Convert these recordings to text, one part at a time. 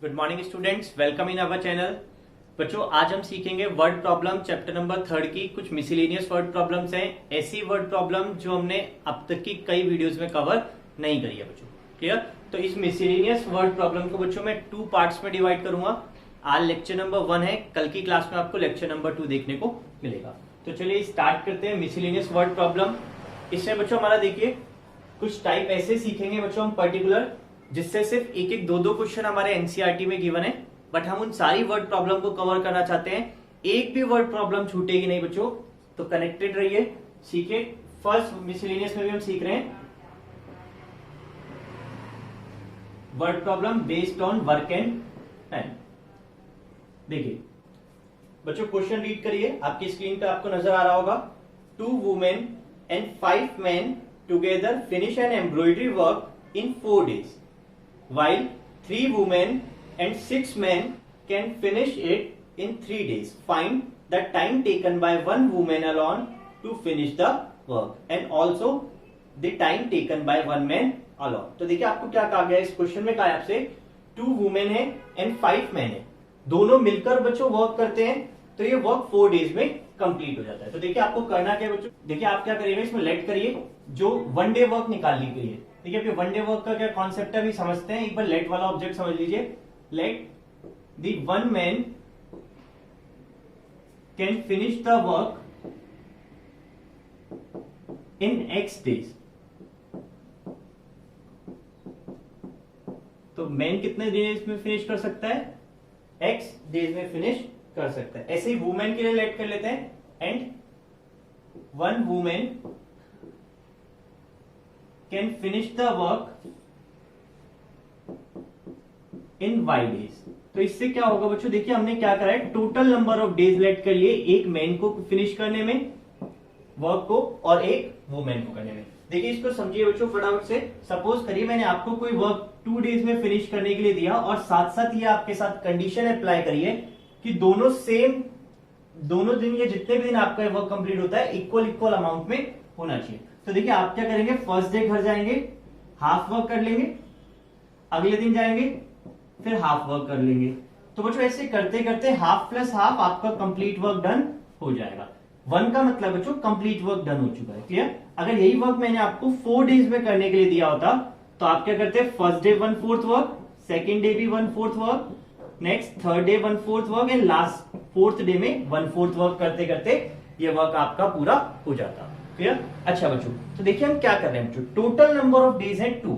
Good morning students, welcome in our channel. बच्चों, आज हम सीखेंगे वर्ड प्रॉब्लम चैप्टर नंबर 3 की कुछ मिसलेनियस वर्ड प्रॉब्लम्स हैं। ऐसी वर्ड प्रॉब्लम जो हमने अब तक की कई वीडियोस में कवर नहीं करी है बच्चों। क्लियर? तो इस मिसलेनियस वर्ड प्रॉब्लम को बच्चों मैं 2 पार्ट्स में डिवाइड करूंगा। आज लेक्चर नंबर 1 है, कल की क्लास में आपको लेक्चर नंबर 2 देखने को मिलेगा। तो चलिए स्टार्ट करते हैं मिसलेनियस वर्ड प्रॉब्लम। इसमें बच्चों हमारा देखिए कुछ टाइप ऐसे सीखेंगे बच्चों हम पर्टिकुलर, जिससे सिर्फ एक एक दो क्वेश्चन हमारे एनसीईआरटी में गिवन है, बट हम उन सारी वर्ड प्रॉब्लम को कवर करना चाहते हैं। एक भी वर्ड प्रॉब्लम छूटेगी नहीं बच्चों, तो कनेक्टेड रहिए, सीखे। फर्स्ट मिसलेनियस में भी हम सीख रहे हैं word problem based on work and time. देखिए बच्चों, क्वेश्चन रीड करिए, आपकी स्क्रीन पे आपको नजर आ रहा होगा। 2 women and 5 men together finish an embroidery work in 4 days, while 3 women and 6 men can finish it in 3 days. Find the time taken by 1 woman alone to finish the work and also the time taken by 1 man alone. तो देखिए आपको क्या कहा गया इस question में, कहा है आपसे 2 वुमेन है एंड 5 men है, दोनों मिलकर बच्चों वर्क करते हैं, तो ये वर्क 4 days में कंप्लीट हो जाता है। तो देखिए आपको करना क्या है बच्चों, देखिए आप क्या करिएगा, इसमें लेट करिए जो 1 डे वर्क निकालने के लिए। देखिए अभी 1 डे वर्क का क्या कॉन्सेप्ट है अभी समझते हैं। एक बार लेट वाला ऑब्जेक्ट समझ लीजिए। Let the 1 man can finish the work in X days। तो मैन कितने डेज में फिनिश कर सकता है? X डेज में फिनिश कर सकता है। ऐसे ही वुमेन के लिए लेट कर लेते हैं, and 1 woman can finish the work in Y days। तो इससे क्या होगा बच्चों, देखिए हमने क्या करा है, total number of days let कर लिए, एक मैन को फिनिश करने में वर्क को और एक वुमेन को करने में। देखिए इसको समझिए बच्चों फटाफट से। सपोज करिए मैंने आपको कोई वर्क 2 डेज में फिनिश करने के लिए दिया, और साथ साथ ये आपके साथ कंडीशन अप्लाई करिए कि दोनों दोनों दिन, ये जितने भी दिन आपका वर्क कंप्लीट होता है इक्वल अमाउंट में होना चाहिए। तो देखिए आप क्या करेंगे, फर्स्ट डे घर जाएंगे, हाफ वर्क कर लेंगे, अगले दिन जाएंगे फिर हाफ वर्क कर लेंगे। तो बच्चों ऐसे करते करते हाफ प्लस हाफ आपका कंप्लीट वर्क डन हो जाएगा। 1 का मतलब बच्चों कंप्लीट वर्क डन हो चुका है। क्लियर? अगर यही वर्क मैंने आपको 4 डेज में करने के लिए दिया होता, तो आप क्या करते, first day 1/4 work, second day भी 1/4 work, next third day 1/4 work, and last 4th day में 1/4 वर्क करते करते ये वर्क आपका पूरा हो जाता। क्लियर? अच्छा बच्चों, तो देखिए हम क्या कर रहे हैं बच्चों, टोटल नंबर ऑफ डेज है 2,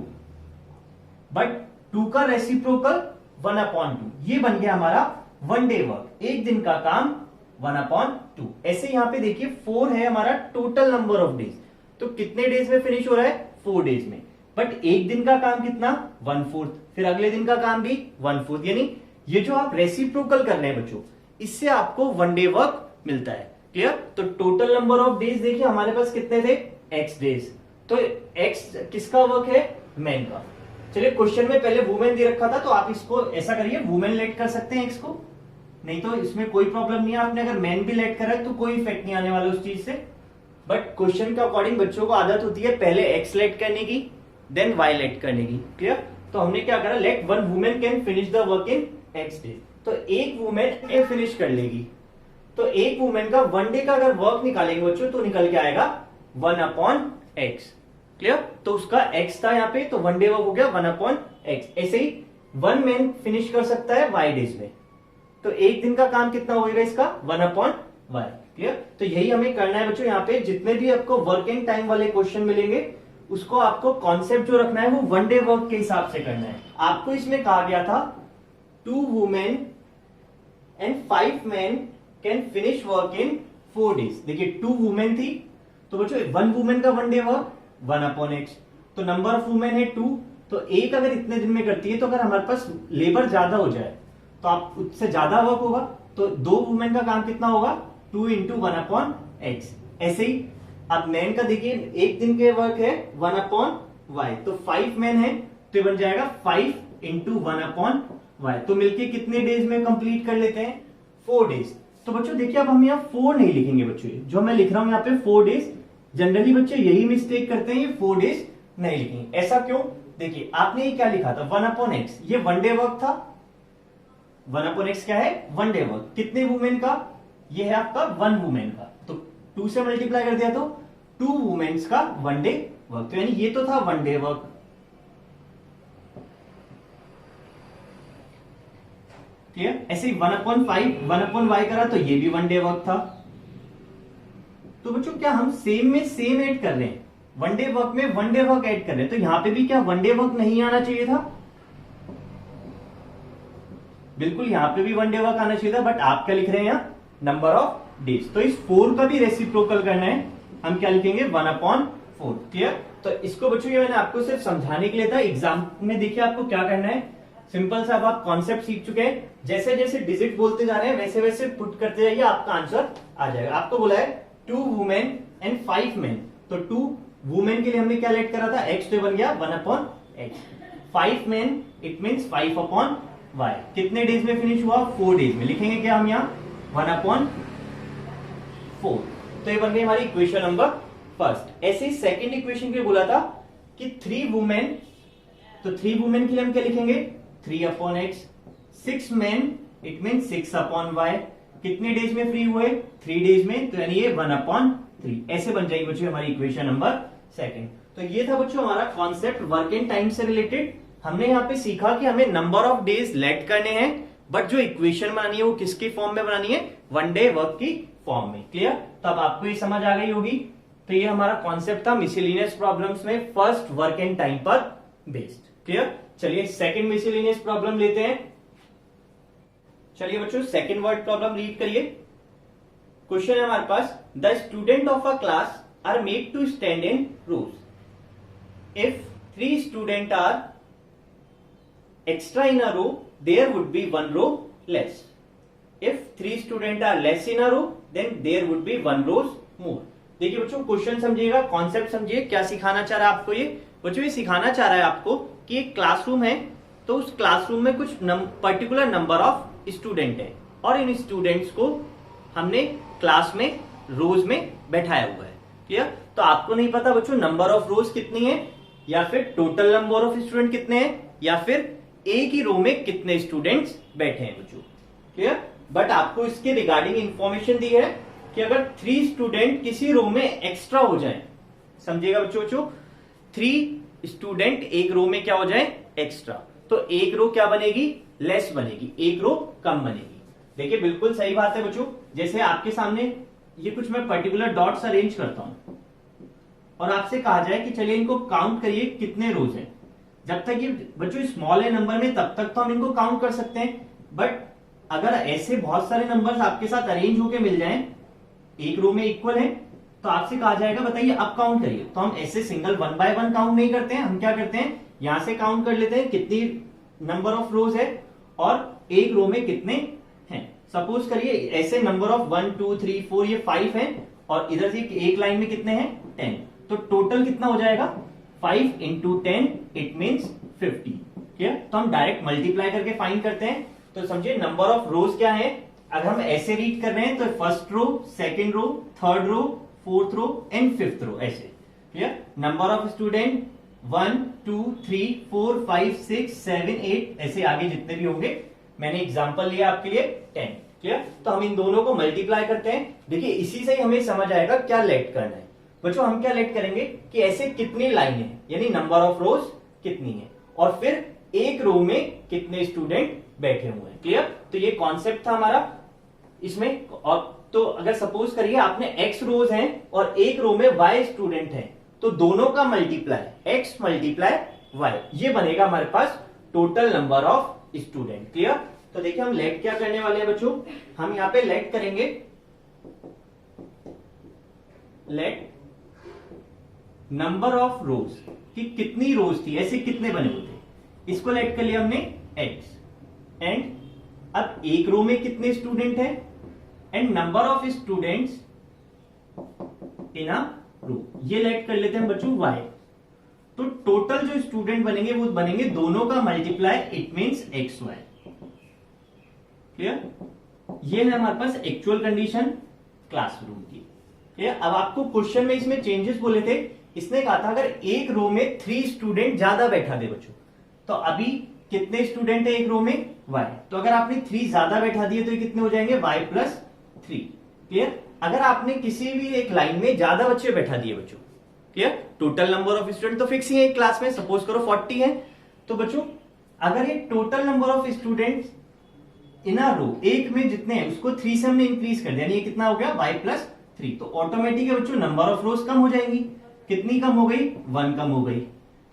बट 2 का रेसिप्रोकल 1/2, ये बन गया हमारा 1 डे वर्क, एक दिन का काम 1/2। ऐसे यहां पे देखिए 4 है हमारा टोटल नंबर ऑफ डेज, तो कितने डेज में फिनिश हो रहा है? 4 डेज में, बट एक दिन का काम कितना? 1/4, फिर अगले दिन का काम भी 1/4, यानी ये जो आप रेसिप्रोकल कर रहे हैं बच्चों, इससे आपको 1 डे वर्क मिलता है। क्लियर? तो टोटल नंबर ऑफ डेज देखिए हमारे पास कितने थे? X days. तो X किसका वर्क है? मैन का। चलिए क्वेश्चन में पहले वुमेन दे रखा था, तो आप इसको ऐसा करिए, वुमेन लेट कर सकते हैं X को, नहीं तो इसमें कोई प्रॉब्लम नहीं है। आपने अगर मैन भी लेट करा है तो कोई इफेक्ट नहीं आने वाला उस चीज से, बट क्वेश्चन के अकॉर्डिंग बच्चों को आदत होती है पहले X लेट करने की देन Y लेट करने की। क्लियर? तो हमने क्या करा, let 1 women can finish the work in X days. तो एक वुमेन ए फिनिश कर लेगी, तो एक वुमेन का 1 डे का अगर वर्क निकालेंगे बच्चों तो निकल के आएगा 1/X। क्लियर? तो उसका X था यहाँ पे, तो 1 डे वर्क हो गया 1/X। ऐसे ही 1 मैन फिनिश कर सकता है Y डेज में, तो एक दिन का काम कितना होगा इसका? 1/Y। क्लियर? तो यही हमें करना है बच्चों। यहाँ पे जितने भी आपको वर्क एंड टाइम वाले क्वेश्चन मिलेंगे, उसको आपको कॉन्सेप्ट जो रखना है वो 1 डे वर्क के हिसाब से करना है। आपको इसमें कहा गया था 2 women and 5 men can finish work in 4 days. देखिए 2 वुमेन थी, तो बच्चों 1 वुमेन का 1 डे वर्क 1/X, तो नंबर ऑफ वुमेन है 2, तो एक अगर इतने दिन में करती है, तो अगर हमारे पास लेबर ज्यादा हो जाए तो आप उससे ज्यादा वर्क होगा, तो 2 वुमेन का काम कितना होगा? 2 × 1/X। ऐसे ही अब मैन का देखिए एक दिन के वर्क है 1/Y, तो 5 men है, तो बन जाएगा 5 × 1/Y। तो मिलके कितने डेज में कंप्लीट कर लेते हैं? 4 डेज। तो बच्चों देखिए अब हम यहाँ 4 नहीं लिखेंगे बच्चों, जो मैं लिख रहा हूं यहाँ पे 4 डेज। जनरली बच्चे यही मिस्टेक करते हैं, ये 4 डेज नहीं लिखेंगे। ऐसा क्यों? देखिए आपने ये क्या लिखा था 1/X, ये 1 डे वर्क था, 1/x क्या है, वन डे वर्क। कितने वुमेन का, ये है आपका 1 वुमेन का, तो 2 से मल्टीप्लाई कर दिया तो 2 वुमेन्स का 1 डे वर्क। तो यानी ये तो था 1 डे वर्क। क्लियर। ऐसे ही 1/5 1/y करा तो ये भी 1 डे वर्क था। तो बच्चों क्या हम सेम में सेम ऐड कर रहे हैं, 1 डे वर्क में 1 डे वर्क ऐड कर रहे हैं, तो यहां पे भी क्या 1 डे वर्क नहीं आना चाहिए था, बिल्कुल यहां पे भी 1 डे वर्क आना चाहिए था, बट आप क्या लिख रहे हैं यहां, नंबर ऑफ डेज। तो इस 4 का भी रेसिप्रोकल करना है, हम क्या लिखेंगे 1/4। क्लियर। तो इसको बच्चों ये मैंने आपको सिर्फ समझाने के लिए था, एग्जाम में देखिए आपको क्या करना है, सिंपल सा। अब आप कॉन्सेप्ट सीख चुके हैं, जैसे जैसे डिजिट बोलते जा रहे हैं वैसे वैसे पुट करते जाइए, आपका आंसर आ जाएगा। आपको बोला है 2 वुमेन एंड 5 मेन, तो 2 वुमेन के लिए हमने क्या लेट करा था, x, तो बन गया 1/x। 5 main it means 5/y। कितने डेज में फिनिश हुआ, 4 डेज में। लिखेंगे क्या हम यहाँ 1/4। तो ये बन गई हमारी इक्वेशन नंबर फर्स्ट। ऐसे ही सेकंड इक्वेशन के लिए बोला था कि 3 वुमेन, तो 3 वुमेन के लिए हम क्या लिखेंगे 3/x। 6 main it mean 6/y। कितने डेज में फ्री हुए, 3 डेज में, तो यानी ये 1/3। ऐसे बन जाएगी बच्चों हमारी इक्वेशन नंबर सेकंड। तो ये था बच्चों हमारा कॉन्सेप्ट वर्क एंड टाइम से रिलेटेड। हमने यहाँ पे सीखा कि हमें नंबर ऑफ डेज लेट करने हैं, बट जो इक्वेशन बनानी है वो किसकी फॉर्म में बनानी है, 1 डे वर्क की फॉर्म में। क्लियर। तो अब आपको ये समझ आ गई होगी। तो ये हमारा कॉन्सेप्ट था मिसलेनियस प्रॉब्लम्स में फर्स्ट वर्क एंड टाइम पर बेस्ड। क्लियर। चलिए सेकंड मिसलेनियस प्रॉब्लम लेते हैं। चलिए बच्चों सेकंड वर्ड प्रॉब्लम रीड करिए। क्वेश्चन है हमारे पास, the student of a class are made to stand in rows. If 3 student are extra in a row, there would be 1 row less. If 3 students are less in a row, then there would be 1 row more. देखिए बच्चों question समझिएगा, concept समझिए, क्या सिखाना चाह रहा है आपको ये बच्चों, ये सिखाना चाह रहा है आपको कि एक क्लासरूम है, तो उस क्लासरूम में कुछ पर्टिकुलर नंबर ऑफ स्टूडेंट है, और इन स्टूडेंट्स को हमने क्लास में रोज में बैठाया हुआ है। क्लियर। तो आपको नहीं पता बच्चों नंबर ऑफ रोज कितनी है, या फिर टोटल नंबर ऑफ स्टूडेंट कितने हैं, या फिर एक ही रो में कितने स्टूडेंट्स बैठे हैं बच्चों। क्लियर। बट आपको इसके रिगार्डिंग इंफॉर्मेशन दी है कि अगर 3 स्टूडेंट किसी रो में एक्स्ट्रा हो जाए, समझिएगा बच्चों 3 स्टूडेंट एक रो में क्या हो जाए, एक्स्ट्रा, तो एक रो क्या बनेगी, लेस बनेगी, एक रो कम बनेगी। देखिए बिल्कुल सही बात है बच्चों। जैसे आपके सामने ये कुछ मैं पर्टिकुलर डॉट्स अरेंज करता हूं और आपसे कहा जाए कि चलिए इनको काउंट करिए कितने रोज हैं, जब तक ये बच्चों स्मॉल है नंबर में तब तक तो हम इनको काउंट कर सकते हैं, बट अगर ऐसे बहुत सारे नंबर्स आपके साथ अरेंज होके मिल जाएं, एक रो में इक्वल है, तो आपसे कहा जाएगा बताइए अब काउंट करिए। तो हम ऐसे सिंगल 1 बाय 1 काउंट नहीं करते हैं, हम क्या करते हैं यहां से काउंट कर लेते हैं कितनी नंबर ऑफ रोज है और एक रो में कितने हैं। सपोज करिए ऐसे नंबर ऑफ 1 2 3 4 ये 5 है, और इधर से एक लाइन में कितने हैं 10, तो टोटल कितना हो जाएगा 5 into 10 इट मीन्स 50। क्लियर। तो हम डायरेक्ट मल्टीप्लाई करके फाइंड करते हैं। तो समझिए नंबर ऑफ रोज क्या है, अगर हम ऐसे रीड कर रहे हैं तो first row, second row, third row, fourth row and fifth row, ऐसे। क्लियर। नंबर ऑफ स्टूडेंट 1 2 3 4 5 6 7 8, ऐसे आगे जितने भी होंगे, मैंने एग्जांपल लिया आपके लिए 10। क्लियर। तो हम इन दोनों को मल्टीप्लाई करते हैं। देखिए इसी से ही हमें समझ आएगा क्या लेट करना है बच्चों। हम क्या लेट करेंगे कि ऐसे कितनी लाइनें हैं, यानी नंबर ऑफ रोज कितनी है, और फिर एक रो में कितने स्टूडेंट बैठे हुए हैं। क्लियर। तो ये कॉन्सेप्ट था हमारा इसमें। और तो अगर सपोज करिए आपने x रोज हैं और एक रो में y स्टूडेंट हैं, तो दोनों का मल्टीप्लाई x मल्टीप्लाई y, ये बनेगा हमारे पास total number of student. Clear. तो देखिए हम लेट क्या करने वाले हैं बच्चों, हम यहां पे लेट करेंगे लेट नंबर ऑफ रोज, कि कितनी रोज थी, ऐसे कितने बने हुए थे, इसको लेट कर लिया हमने x, एंड अब एक रो में कितने स्टूडेंट हैं, and number of students in a row, ये लेट कर लेते हैं बच्चों y। तो टोटल जो स्टूडेंट बनेंगे वो बनेंगे दोनों का multiply, it means xy। Clear. ये है हमारे पास एक्चुअल कंडीशन क्लासरूम की। क्लियर। अब आपको क्वेश्चन में इसमें चेंजेस बोले थे, इसने कहा था अगर एक रो में 3 स्टूडेंट ज्यादा बैठा दे बच्चों, तो अभी कितने स्टूडेंट है एक रो में, y। तो अगर आपने 3 ज्यादा बैठा दिए तो ये कितने हो जाएंगे, y+3। क्लियर। अगर आपने किसी भी एक लाइन में ज्यादा बच्चे बैठा दिए बच्चों, clear, total number of student तो फिक्स ही है एक क्लास में, सपोज करो 40 है, तो बच्चों अगर ये total number of students in a row एक में जितने हैं उसको 3 से हमने इंक्रीज कर दिया, यानी ये कितना हो गया, y+3। तो ऑटोमेटिक है बच्चों नंबर ऑफ रोज कम हो जाएंगी। कितनी कम हो गई, 1 कम हो गई।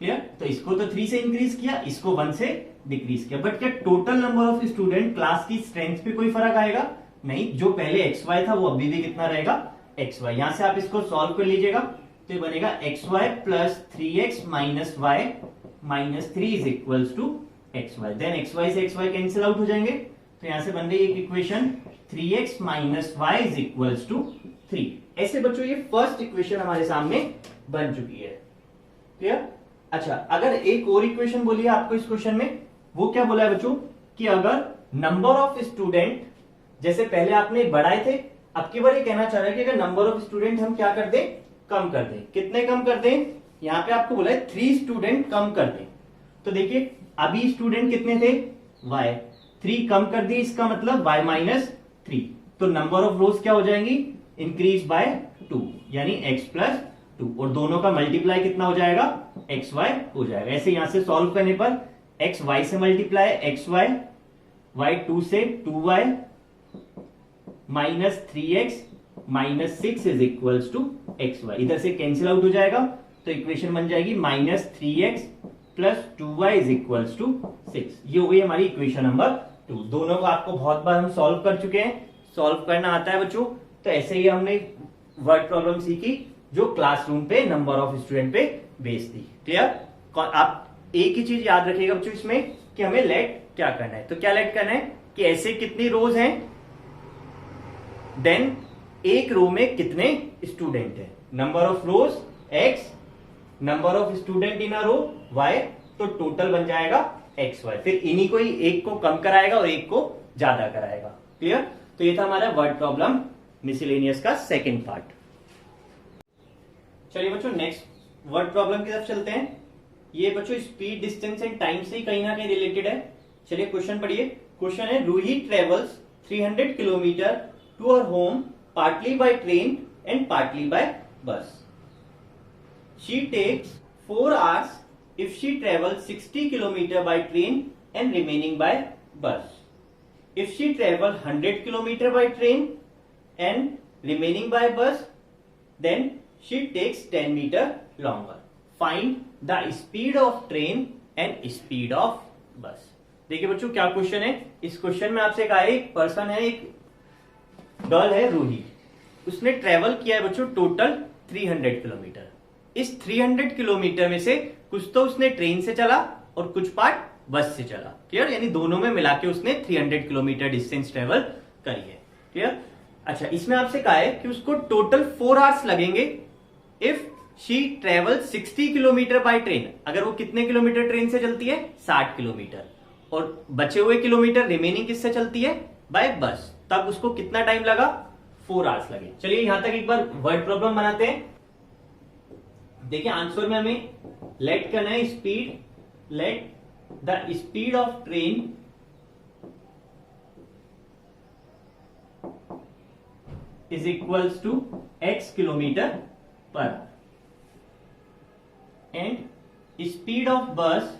क्लियर। तो इसको तो 3 से इंक्रीज किया, इसको 1 से डिक्रीज किया। बट क्या total number of student class की स्ट्रेंथ पे कोई फर्क आएगा, नहीं। जो पहले xy था वो अभी भी कितना रहेगा, xy। यहां से आप इसको सॉल्व कर लीजिएगा तो ये बनेगा xy + 3x - y - 3 is equals to xy। Then xy से xy कैंसिल आउट हो जाएंगे, तो यहां से बन रही एक equation 3x - y is equals to 3। ऐसे बच्चों ये फर्स्ट इक्वेशन हमारे सामने बन चुकी है। क्लियर। अच्छा, अगर एक और इक्वेशन बोलिए आपको इस क्वेश्चन में, वो क्या बोला है बच्चों कि अगर नंबर ऑफ स्टूडेंट जैसे पहले आपने बढ़ाए थे, अब की बार ये कहना चाह रहा है कि अगर नंबर ऑफ स्टूडेंट हम क्या कर दें, कम कर दें। कितने कम कर दें, यहां पे आपको बोला है 3 स्टूडेंट कम कर दें। तो देखिए अभी स्टूडेंट कितने थे, y, 3 कम कर दिए, इसका मतलब y - 3। तो नंबर ऑफ रोज क्या हो जाएंगी, इंक्रीज बाय 2, यानी x+2। और दोनों का मल्टीप्लाई कितना हो जाएगा, xy हो जाएगा। ऐसे यहां से सॉल्व करने पर x y से मल्टीप्लाई xy, y 2 से 2y -3x -6 is equals to xy। इधर से कैंसिल आउट हो जाएगा, तो इक्वेशन बन जाएगी -3x + 2y is equals to 6। ये हो गई हमारी इक्वेशन नंबर 2। दोनों को आपको बहुत बार हम सॉल्व कर चुके हैं, सॉल्व करना आता है बच्चों। तो ऐसे ही हमने वर्ड प्रॉब्लम सीखी जो क्लासरूम पे नंबर ऑफ स्टूडेंट पे बेस्ड थी। क्लियर। आप एक ही चीज याद रखिएगा बच्चों इसमें कि हमें लेट क्या करना है। तो क्या लेट करना है कि ऐसे कितनी रोज हैं, देन एक रो में कितने स्टूडेंट हैं। Number of rows x, number of student in a row y, तो टोटल बन जाएगा xy। फिर इन्हीं को ही एक को कम कराएगा और एक को ज्यादा कराएगा। क्लियर। तो ये था हमारा वर्ड प्रॉब्लम मिसलेनियस का सेकंड पार्ट। चलिए बच्चों नेक्स्ट वर्ड प्रॉब्लम की तरफ चलते हैं। ये बच्चों स्पीड, डिस्टेंस एंड टाइम से कहीं ना कहीं रिलेटेड है। चलिए क्वेश्चन पढ़िए। क्वेश्चन है, Roohi travels 300 kilometre to her home partly by train and partly by bus. She takes 4 hours if she travels 60 km by train and remaining by bus. If she travels 100 km by train and remaining by bus, then she takes 10 meter longer. Find the speed of train and speed of bus. देखिए बच्चों क्या question है। इस question में आपसे कहा है, एक पर्सन है, एक गर्ल है रूही, उसने ट्रेवल किया है बच्चों टोटल 300 किलोमीटर। इस 300 किलोमीटर में से कुछ तो उसने ट्रेन से चला और कुछ पार्ट बस से चला। क्लियर। यानी दोनों में मिला के उसने 300 किलोमीटर डिस्टेंस ट्रेवल करी है। क्लियर। अच्छा, इसमें आपसे कहा है कि उसको टोटल 4 आवर्स लगेंगे if she travel 60 kilometre by train. अगर वो कितने किलोमीटर ट्रेन से चलती है, 60 किलोमीटर, और बचे हुए किलोमीटर रिमेनिंग किससे चलती है, बाय बस, तब उसको कितना टाइम लगा, 4 आवर्स लगे। चलिए यहां तक एक बार वर्ड प्रॉब्लम बनाते हैं। देखिए आंसर में हमें लेट करना है speed, let the speed of train is equals to x kilometre per and speed of bus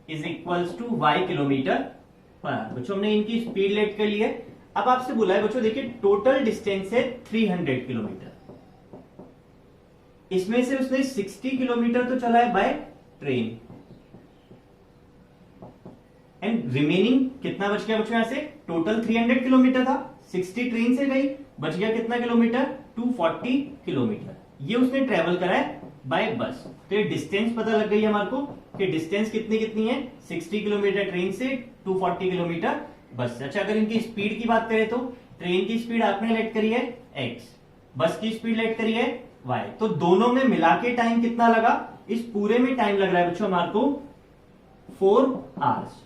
is equals to y kilometre per. बच्चों हमने इनकी स्पीड लेट कर ली है। अब आपसे बोला है बच्चों, देखिए टोटल डिस्टेंस है 300 किलोमीटर, इसमें से उसने 60 किलोमीटर तो चला है बाय ट्रेन एंड रिमेनिंग कितना बच गया बच्चों, यहां से टोटल 300 किलोमीटर था, 60 ट्रेन से गई, बच गया कितना किलोमीटर, 240 किलोमीटर। ये उसने ट्रेवल करा है बाय बस। तो ये डिस्टेंस पता लग गई हमारे को कि डिस्टेंस कितनी कितनी है, 60 किलोमीटर ट्रेन से, 240 किलोमीटर बस से। अच्छा, अगर इनकी स्पीड की बात करें तो ट्रेन की स्पीड आपने लेट करी है x, बस की स्पीड लेट करी है y, तो दोनों में मिला के टाइम कितना लगा, इस पूरे में टाइम लग रहा है बच्चों हमारे को 4 आवर्स।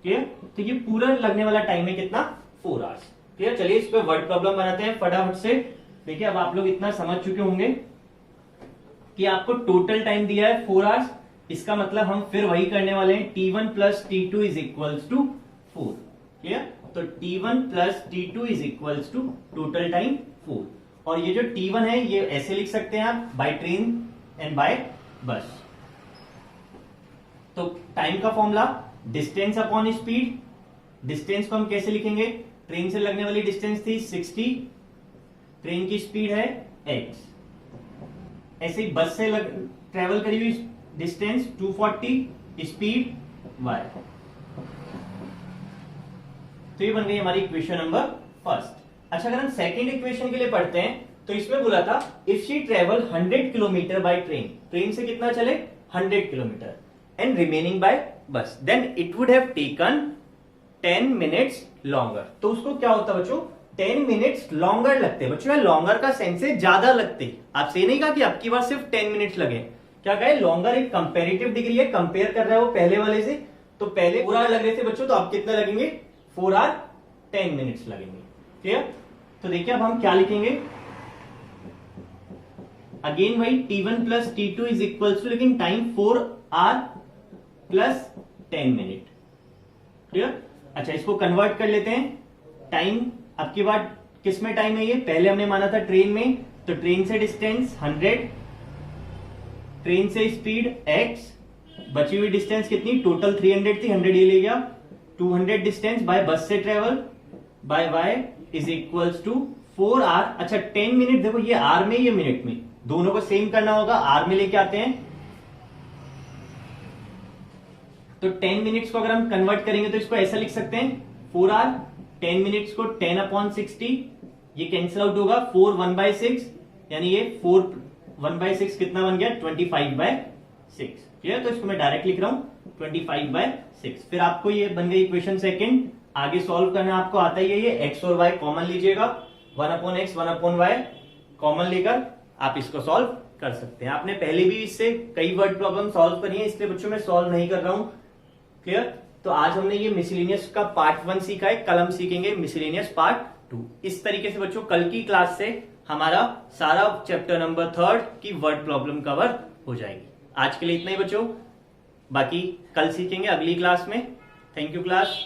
क्लियर। तो ये पूरा लगने वाला टाइम है कितना, 4 आवर्स। क्लियर। चलिए इस पे वर्ड प्रॉब्लम बनाते हैं फटाफट से। देखिए अब आप लोग इतना समझ चुके होंगे कि आपको टोटल टाइम दिया है 4 आवर्स, इसका मतलब हम फिर वही करने वाले हैं, T1 plus T2 is equals to 4। Clear? तो T1 plus T2 is equals to total time 4। और ये जो T1 है ये ऐसे लिख सकते हैं आप, बाय ट्रेन एंड बाय बस। तो टाइम का formula distance upon speed. Distance को हम कैसे लिखेंगे? ट्रेन से लगने वाली डिस्टेंस थी 60, ट्रेन की स्पीड है x। ऐसे ही बस से ट्रेवल करी हुई डिस्टेंस 240, स्पीड y। तो ये बन गई हमारी इक्वेशन नंबर फर्स्ट। अच्छा, अगर हम सेकेंड इक्वेशन के लिए पढ़ते हैं तो इसमें बोला था if she travel 100 kilometre by train, train से कितना चले 100 kilometre, and remaining by bus, then it would have taken 10 minutes longer. तो उसको क्या होता है बच्चों? 10 मिनट्स लॉन्गर लगते हैं। बच्चों लॉन्गर का सेंस है ज्यादा लगते। आपसे नहीं कहा कि आपकी बार सिर्फ 10 मिनट्स लगे, क्या कहे? लॉन्गर एक कंपेरेटिव डिग्री है, कंपेयर कर रहा है वो पहले वाले से। तो पहले 4 आवर लग रहे थे बच्चों, तो अब कितना लगेंगे? 4 आवर 10 मिनट्स लगेंगे। क्लियर? तो देखिए अब हम क्या लिखेंगे, अगेन वही T1 plus T2 is equal to, लेकिन time 4 hour plus 10 minute. Clear? अच्छा, इसको कन्वर्ट कर लेते हैं। टाइम अब की बात किस में टाइम है? ये पहले हमने माना था ट्रेन में, तो ट्रेन से डिस्टेंस 100, ट्रेन से स्पीड x, बची हुई डिस्टेंस कितनी? टोटल 300 थी, 100 ये ले गया, 200 डिस्टेंस बाय बस से travel by y is equals to 4 hour. अच्छा 10 मिनट, देखो ये आर में ये मिनट में, दोनों को सेम करना होगा, आर में लेके आते हैं। तो 10 मिनट्स को अगर हम कन्वर्ट करेंगे तो इसको ऐसा लिख सकते हैं 4 आवर, 10 मिनट्स को 10 अपॉन 60, ये कैंसिल आउट होगा, 4 1/6, यानी ये 4 1/6 कितना बन गया? 25/6। क्लियर? तो इसको मैं डायरेक्ट लिख रहा हूं 25/6। फिर आपको ये बन गई इक्वेशन सेकंड। आगे सॉल्व करना आपको आता ही है, ये x और y कॉमन लीजिएगा, 1/x 1/y कॉमन लेकर आप इसको सॉल्व कर सकते हैं। आपने पहले भी इससे कई वर्ड प्रॉब्लम सॉल्व करी है, इसलिए बच्चों मैं सॉल्व नहीं कर रहा हूं। क्लियर? तो आज हमने ये मिसलेनियस का पार्ट 1 सीखा है, कल हम सीखेंगे मिसलेनियस पार्ट 2। इस तरीके से बच्चों कल की क्लास से हमारा सारा चैप्टर नंबर 3 की वर्ड प्रॉब्लम कवर हो जाएगी। आज के लिए इतना ही बच्चों, बाकी कल सीखेंगे अगली क्लास में। Thank you class.